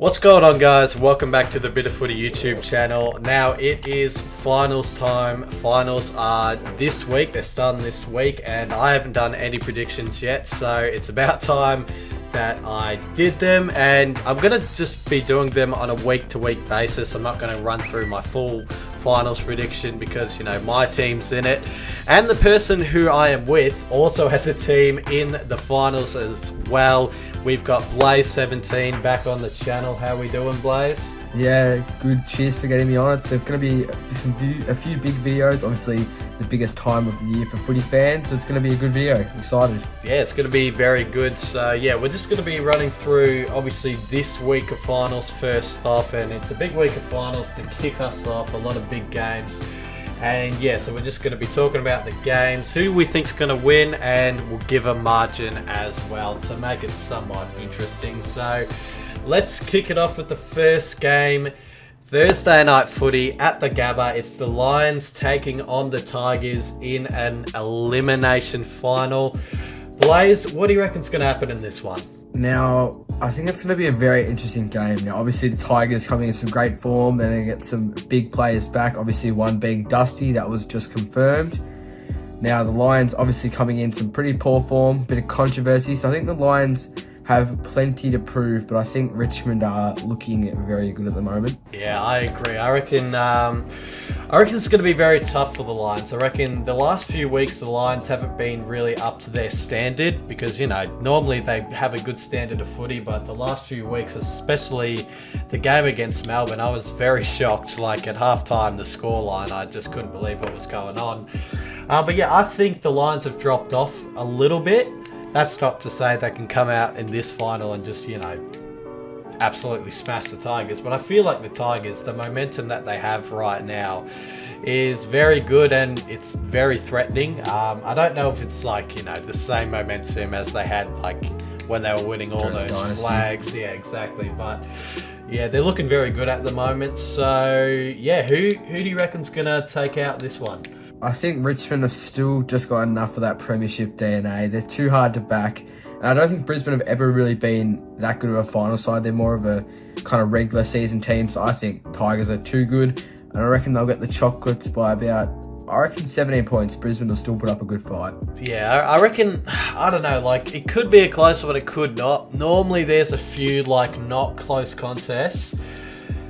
What's going on, guys? Welcome back to the Bit of Footy YouTube channel. Now it is finals time. Finals are this week. They're starting this week and I haven't done any predictions yet, so it's about time that I did them, and I'm gonna just be doing them on a week-to-week basis. I'm not gonna run through my full finals prediction because, you know, my team's in it, and the person who I am with also has a team in the finals as well. We've got Blaze17 back on the channel. How we doing, Blaze? Yeah, good. Cheers for getting me on. It's going to be a few big videos. Obviously, the biggest time of the year for footy fans, so it's going to be a good video. I'm excited. Yeah, it's going to be very good. So yeah, we're just going to be running through obviously this week of finals first off, and it's a big week of finals to kick us off. A lot of big games. And yeah, so we're just going to be talking about the games, who we think's going to win, and we'll give a margin as well to make it somewhat interesting. So let's kick it off with the first game. Thursday night footy at the Gabba. It's the Lions taking on the Tigers in an elimination final. Blaze, what do you reckon's going to happen in this one? Now, I think it's going to be a very interesting game. Now, obviously, the Tigers coming in some great form. They're going to get some big players back. Obviously, one being Dusty, that was just confirmed. Now, the Lions obviously coming in some pretty poor form, bit of controversy. So I think the Lions have plenty to prove, but I think Richmond are looking very good at the moment. Yeah, I agree. I reckon it's going to be very tough for the Lions. I reckon the last few weeks the Lions haven't been really up to their standard because, you know, normally they have a good standard of footy, but the last few weeks, especially the game against Melbourne, I was very shocked. Like at halftime, the scoreline, I just couldn't believe what was going on. But yeah, I think the Lions have dropped off a little bit. That's not to say they can come out in this final and just, you know, absolutely smash the Tigers. But I feel like the Tigers, the momentum that they have right now is very good and it's very threatening. I don't know if it's like, you know, the same momentum as they had like when they were winning all those flags. Yeah, exactly. But yeah, they're looking very good at the moment. So yeah, who do you reckon's going to take out this one? I think Richmond have still just got enough of that premiership DNA. They're too hard to back. And I don't think Brisbane have ever really been that good of a final side. They're more of a kind of regular season team. So I think Tigers are too good. And I reckon they'll get the chocolates by about, 17 points. Brisbane will still put up a good fight. Yeah, I reckon, I don't know, like it could be a close one, but it could not. Normally there's a few like not close contests.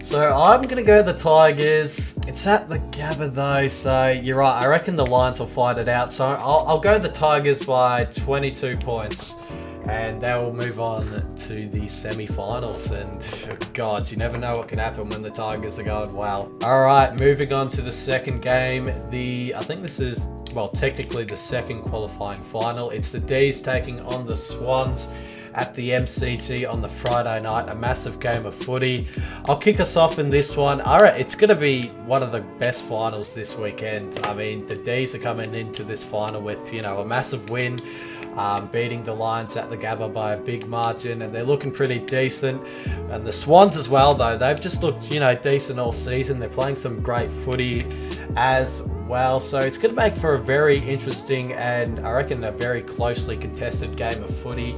So I'm going to go the Tigers. It's at the Gabba though, so you're right. I reckon the Lions will find it out. So I'll go the Tigers by 22 points. And they will move on to the semi-finals. And God, you never know what can happen when the Tigers are going well. All right, moving on to the second game. I think this is, well, technically the second qualifying final. It's the D's taking on the Swans at the MCG on the Friday night, a massive game of footy. I'll kick us off in this one. All right, it's going to be one of the best finals this weekend. I mean, the D's are coming into this final with, you know, a massive win, beating the Lions at the Gabba by a big margin, and they're looking pretty decent. And the Swans as well, though, they've just looked, you know, decent all season. They're playing some great footy as well. So it's going to make for a very interesting and I reckon a very closely contested game of footy.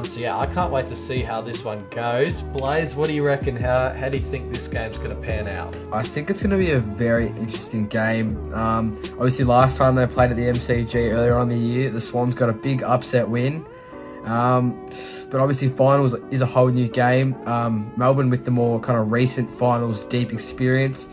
So yeah, I can't wait to see how this one goes. Blaze, what do you reckon? How do you think this game's going to pan out? I think it's going to be a very interesting game. Obviously, last time they played at the MCG earlier on in the year, the Swans got a big upset win. But obviously, finals is a whole new game. Melbourne with the more kind of recent finals deep experience.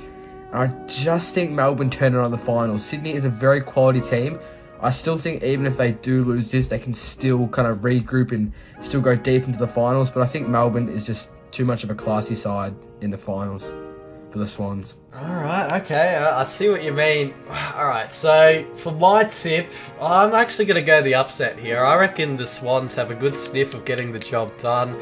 I just think Melbourne turned it on the finals. Sydney is a very quality team. I still think even if they do lose this, they can still kind of regroup and still go deep into the finals. But I think Melbourne is just too much of a classy side in the finals for the Swans. All right, okay, I see what you mean. All right, so for my tip, I'm actually going to go the upset here. I reckon the Swans have a good sniff of getting the job done.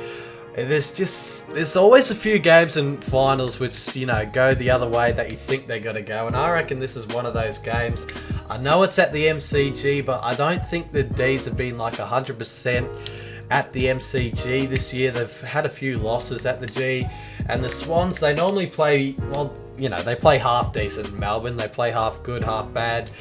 There's always a few games in finals which, you know, go the other way that you think they're going to go. And I reckon this is one of those games. I know it's at the MCG, but I don't think the D's have been like 100% at the MCG this year. They've had a few losses at the G. And the Swans, they normally play, well, you know, they play half decent in Melbourne. They play half good, half bad.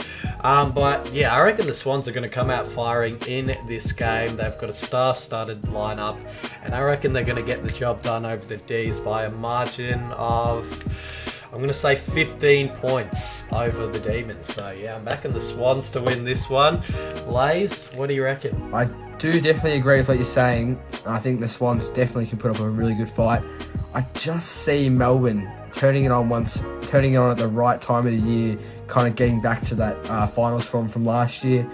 But yeah, I reckon the Swans are going to come out firing in this game. They've got a star-studded lineup, and I reckon they're going to get the job done over the D's by a margin of, I'm going to say 15 points over the Demons. So yeah, I'm backing the Swans to win this one. Lays, what do you reckon? I do definitely agree with what you're saying. I think the Swans definitely can put up a really good fight. I just see Melbourne turning it on at the right time of the year, kind of getting back to that finals form from last year.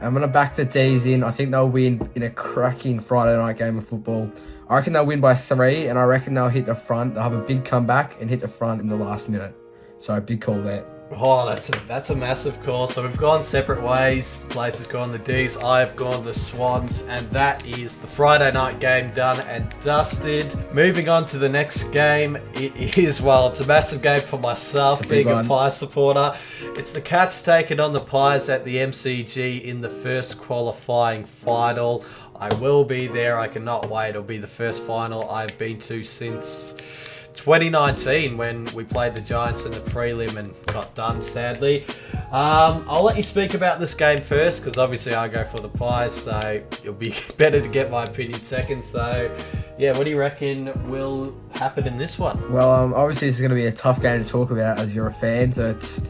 I'm going to back the D's in. I think they'll win in a cracking Friday night game of football. I reckon they'll win by 3, and I reckon they'll hit the front. They'll have a big comeback and hit the front in the last minute. So, big call there. Oh, that's a massive call. So we've gone separate ways. Blaze has gone the D's, I've gone the Swans, and that is the Friday night game done and dusted. Moving on to the next game, it's a massive game for myself, being a Pie supporter. It's the Cats taking on the Pies at the MCG in the first qualifying final. I will be there. I cannot wait. It'll be the first final I've been to since 2019 when we played the Giants in the prelim and got done, sadly. I'll let you speak about this game first because obviously I go for the Pies, so it'll be better to get my opinion second. So yeah, what do you reckon will happen in this one? Well, obviously this is going to be a tough game to talk about as you're a fan, so it's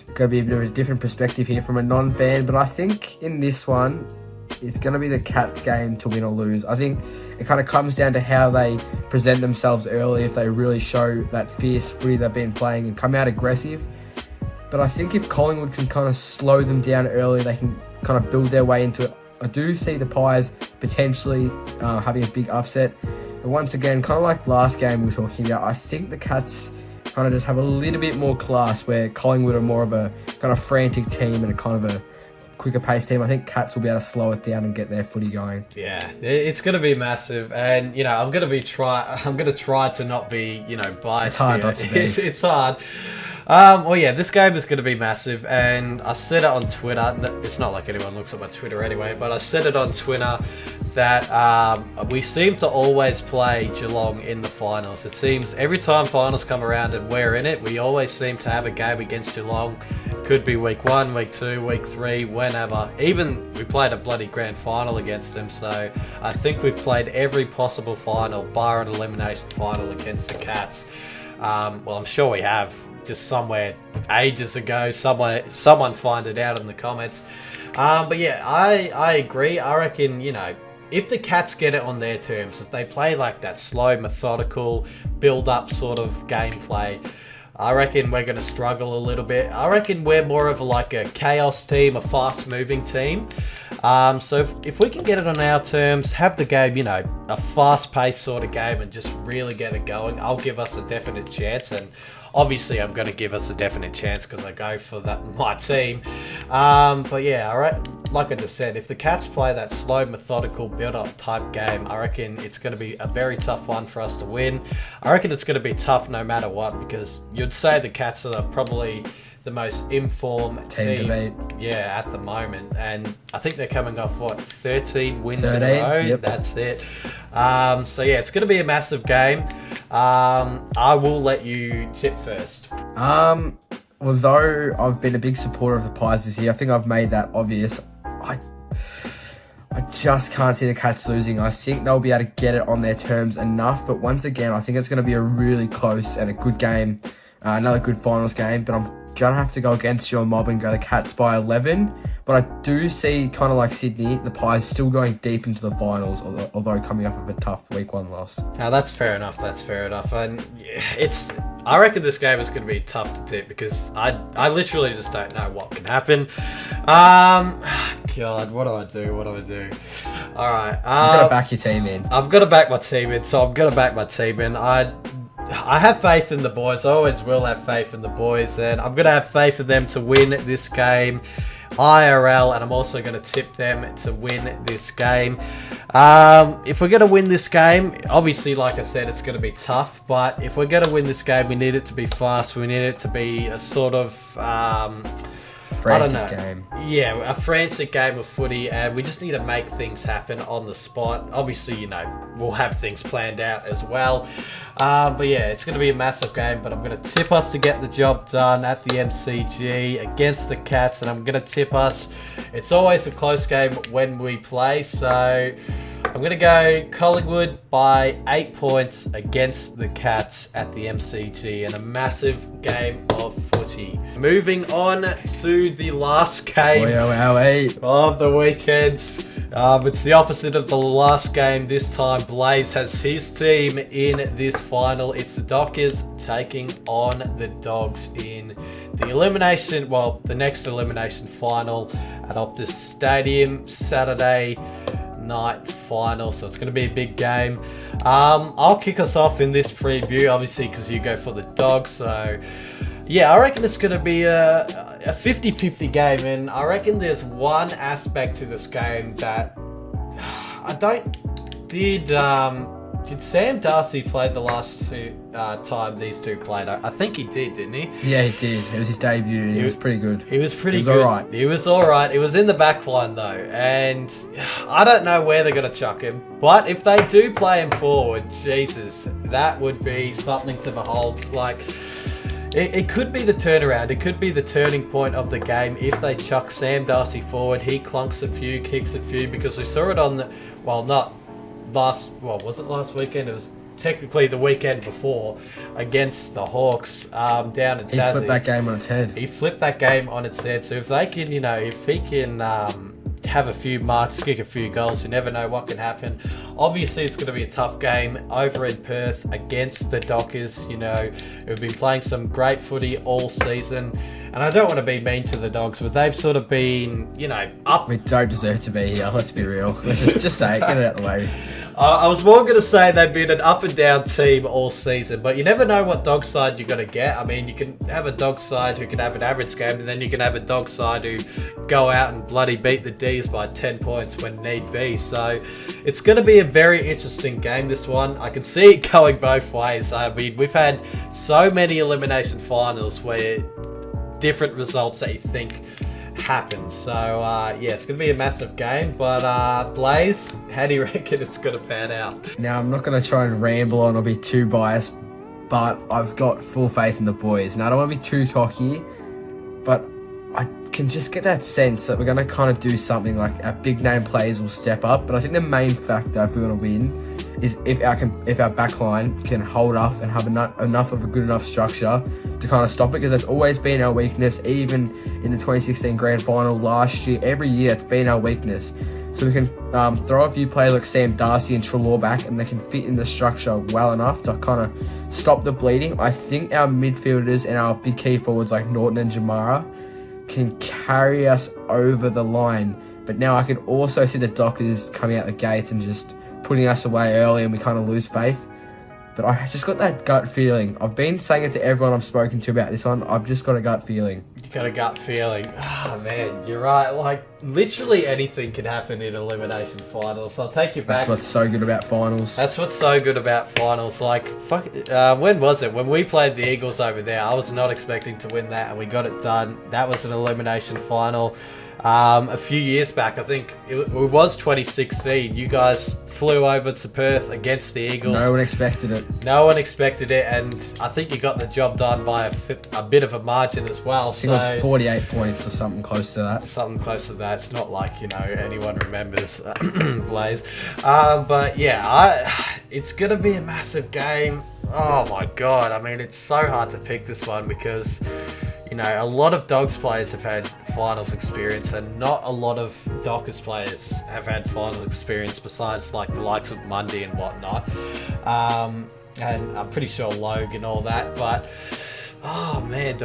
going to be a bit of a different perspective here from a non-fan, but I think in this one it's going to be the Cats game to win or lose. I think it kind of comes down to how they present themselves early, if they really show that fierce footy they've been playing and come out aggressive. But I think if Collingwood can kind of slow them down early, they can kind of build their way into it. I do see the Pies potentially having a big upset. But once again, kind of like last game we were talking about, I think the Cats kind of just have a little bit more class, where Collingwood are more of a kind of frantic team and a kind of a quicker pace team. I think Cats will be able to slow it down and get their footy going. Yeah, it's going to be massive, and I'm going to try to not be biased. It's hard here. not to be. It's hard. Well, yeah, this game is going to be massive, and I said it on Twitter. It's not like anyone looks at my Twitter anyway, but I said it on Twitter that we seem to always play Geelong in the finals. It seems every time finals come around and we're in it, we always seem to have a game against Geelong. Could be week 1, week 2, week 3, whenever. Even we played a bloody grand final against them, so I think we've played every possible final, bar an elimination final against the Cats. Well, I'm sure we have. Just somewhere ages ago, someone find it out in the comments. But yeah, I agree. I reckon, if the Cats get it on their terms, if they play like that slow, methodical, build-up sort of gameplay, I reckon we're going to struggle a little bit. I reckon we're more of like a chaos team, a fast-moving team. So if we can get it on our terms, have the game, a fast-paced sort of game and just really get it going, I'll give us a definite chance. And obviously I'm going to give us a definite chance because I go for my team. But yeah, like I just said, if the Cats play that slow, methodical, build-up type game, I reckon it's going to be a very tough one for us to win. I reckon it's going to be tough no matter what, because you'd say the Cats are probably the most informed team at the moment, and I think they're coming off 13 wins in a row. Yep. That's it. So yeah, it's going to be a massive game. I will let you tip first. Although I've been a big supporter of the Pies this year, I think I've made that obvious. I just can't see the Cats losing. I think they'll be able to get it on their terms enough, but once again, I think it's going to be a really close and a good game, another good finals game, but I'm gonna have to go against your mob and go the Cats by 11. But I do see, kind of like Sydney, the Pies still going deep into the finals, although coming off of a tough week 1 loss. Now that's fair enough. And I reckon this game is going to be tough to tip because I literally just don't know what can happen. God, what do I do? All right. You've got to back your team in. I've got to back my team in, so I'm going to back my team in. I have faith in the boys. I always will have faith in the boys, and I'm going to have faith in them to win this game IRL, and I'm also going to tip them to win this game. If we're going to win this game, obviously, like I said, it's going to be tough, but if we're going to win this game, we need it to be fast. We need it to be a sort of Frantic game. Yeah, a frantic game of footy, and we just need to make things happen on the spot. Obviously, you know, we'll have things planned out as well. But yeah, it's going to be a massive game, but I'm going to tip us to get the job done at the MCG against the Cats, and I'm going to tip us. It's always a close game when we play, so I'm going to go Collingwood by 8 points against the Cats at the MCG in a massive game of footy. Moving on to the last game of the weekend. It's the opposite of the last game. This time, Blaze has his team in this final. It's the Dockers taking on the Dogs in the elimination, well, the next elimination final at Optus Stadium, Saturday night final. So it's going to be a big game. I'll kick us off in this preview, obviously, because you go for the Dogs. So yeah, I reckon it's going to be a 50-50 game, and I reckon there's one aspect to this game that I don't... Did Sam Darcy play the last two time these two played? I think he did, didn't he? Yeah, he did. It was his debut, and he was pretty good. He was pretty good. Alright. He was alright. It was in the back line, though, and I don't know where they're going to chuck him, but if they do play him forward, Jesus, that would be something to behold. Like, it could be the turnaround. It could be the turning point of the game if they chuck Sam Darcy forward. He clunks a few, kicks a few, because we saw it on the... Well, not last... Well, was it last weekend? It was technically the weekend before against the Hawks down in Tassie. He flipped that game on its head. He flipped that game on its head. So if they can, you know, if he can have a few marks, kick a few goals, you never know what can happen. Obviously, it's going to be a tough game over in Perth against the Dockers, you know, who've been playing some great footy all season. And I don't want to be mean to the Dogs, but they've sort of been, you know, up... We don't deserve to be here, let's be real. Let's just say it, get it out of the way. I was more going to say they've been an up and down team all season, but you never know what dog side you're going to get. I mean, you can have a dog side who can have an average game, and then you can have a dog side who go out and bloody beat the D's by 10 points when need be. So it's going to be a very interesting game, this one. I can see it going both ways. I mean, we've had so many elimination finals where different results that you think happen. So yeah, it's going to be a massive game, but Blaze, how do you reckon it's going to pan out? Now, I'm not going to try and ramble on or be too biased, but I've got full faith in the boys. Now, I don't want to be too cocky, but I can just get that sense that we're going to kind of do something like our big name players will step up. But I think the main factor if we're going to win is if our back line can hold up and have enough of a good enough structure to kind of stop it, because that's always been our weakness. Even in the 2016 grand final last year, every year it's been our weakness. So we can throw a few players like Sam Darcy and Treloar back, and they can fit in the structure well enough to kind of stop the bleeding. I think our midfielders and our big key forwards like Norton and Jamara can carry us over the line. But now I could also see the Dockers coming out the gates and just putting us away early, and we kind of lose faith. But I just got that gut feeling. I've been saying it to everyone I've spoken to about this one. I've just got a gut feeling. You got a gut feeling. Ah, man, you're right. Like, literally anything can happen in elimination finals. I'll take you back. That's what's so good about finals. That's what's so good about finals. Like, fuck, when was it? When we played the Eagles over there, I was not expecting to win that, and we got it done. That was an elimination final. A few years back, I think it was 2016, you guys flew over to Perth against the Eagles. No one expected it. No one expected it, and I think you got the job done by a bit of a margin as well. I think it was 48 points or something close to that. Something close to that. It's not like, you know, anyone remembers Blaze. But yeah, it's going to be a massive game. Oh my God. I mean, it's so hard to pick this one because... You know, a lot of Dogs players have had finals experience, and not a lot of Dockers players have had finals experience besides like the likes of Mundy and whatnot. And I'm pretty sure Logue and all that, but oh man,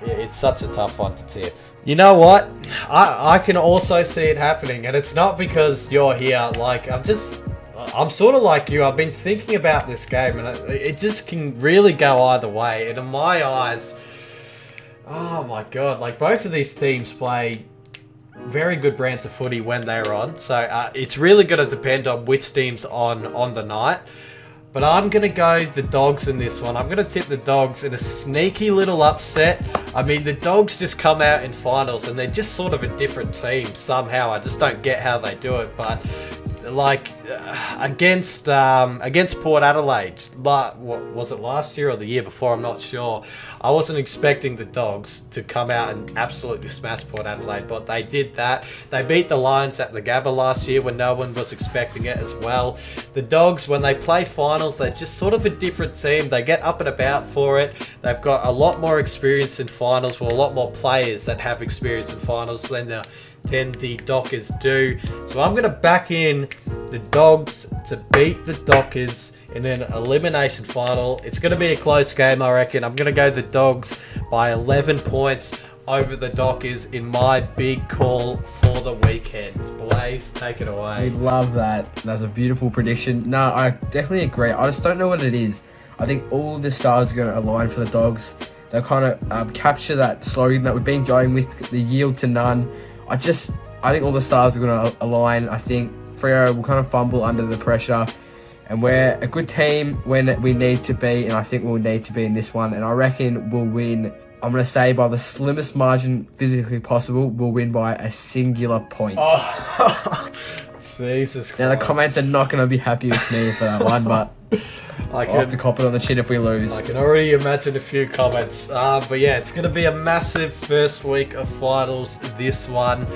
it's such a tough one to tip. You know what? I can also see it happening, and it's not because you're here. Like, I'm sort of like you. I've been thinking about this game, and it just can really go either way. And in my eyes, oh my God, like both of these teams play very good brands of footy when they're on. So it's really going to depend on which team's on the night. but I'm going to go the Dogs in this one. I'm going to tip the Dogs in a sneaky little upset. I mean, the Dogs just come out in finals and they're just sort of a different team somehow. I just don't get how they do it, but like against Port Adelaide, what was it, last year or the year before, I'm not sure. I wasn't expecting the Dogs to come out and absolutely smash Port Adelaide, but they did that. They beat the Lions at the Gabba last year when no one was expecting it as well. The Dogs, when they play finals, they're just sort of a different team. They get up and about for it. They've got a lot more experience in finals, well, a lot more players that have experience in finals than the Dockers do. So I'm going to back in the Dogs to beat the Dockers in an elimination final. It's going to be a close game, I reckon. I'm going to go the Dogs by 11 points over the Dockers in my big call for the weekend. Blaze, take it away. We love that. That's a beautiful prediction. No, I definitely agree. I just don't know what it is. I think all the stars are going to align for the Dogs. They'll kind of capture that slogan that we've been going with, the yield to none. I think all the stars are going to align. I think Freo will kind of fumble under the pressure. And we're a good team when we need to be. And I think we'll need to be in this one. And I reckon we'll win, I'm going to say, by the slimmest margin physically possible. We'll win by a singular point. Oh, Jesus Christ. Now, the comments are not going to be happy with me for that one, but I'll have to cop it on the chin if we lose. I can already imagine a few comments. But yeah, it's going to be a massive first week of finals, this one.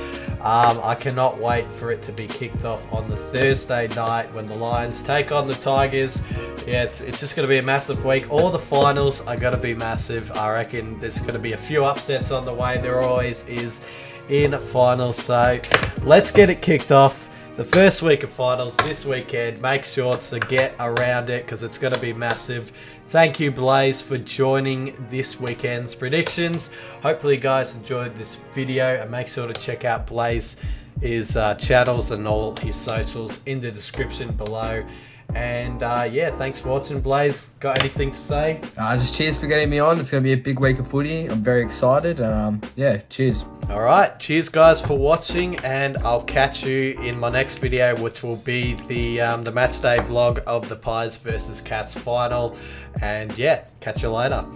I cannot wait for it to be kicked off on the Thursday night when the Lions take on the Tigers. Yeah, it's just going to be a massive week. All the finals are going to be massive. I reckon there's going to be a few upsets on the way. There always is in finals. So let's get it kicked off. The first week of finals this weekend. Make sure to get around it because it's going to be massive. Thank you, Blaze, for joining this weekend's predictions. Hopefully you guys enjoyed this video, and make sure to check out Blaze's channels and all his socials in the description below. And yeah, thanks for watching, Blaze. Got anything to say? Just cheers for getting me on. It's going to be a big week of footy. I'm very excited. Yeah, cheers. All right, cheers guys for watching, and I'll catch you in my next video, which will be the match day vlog of the Pies versus Cats final. And yeah, catch you later.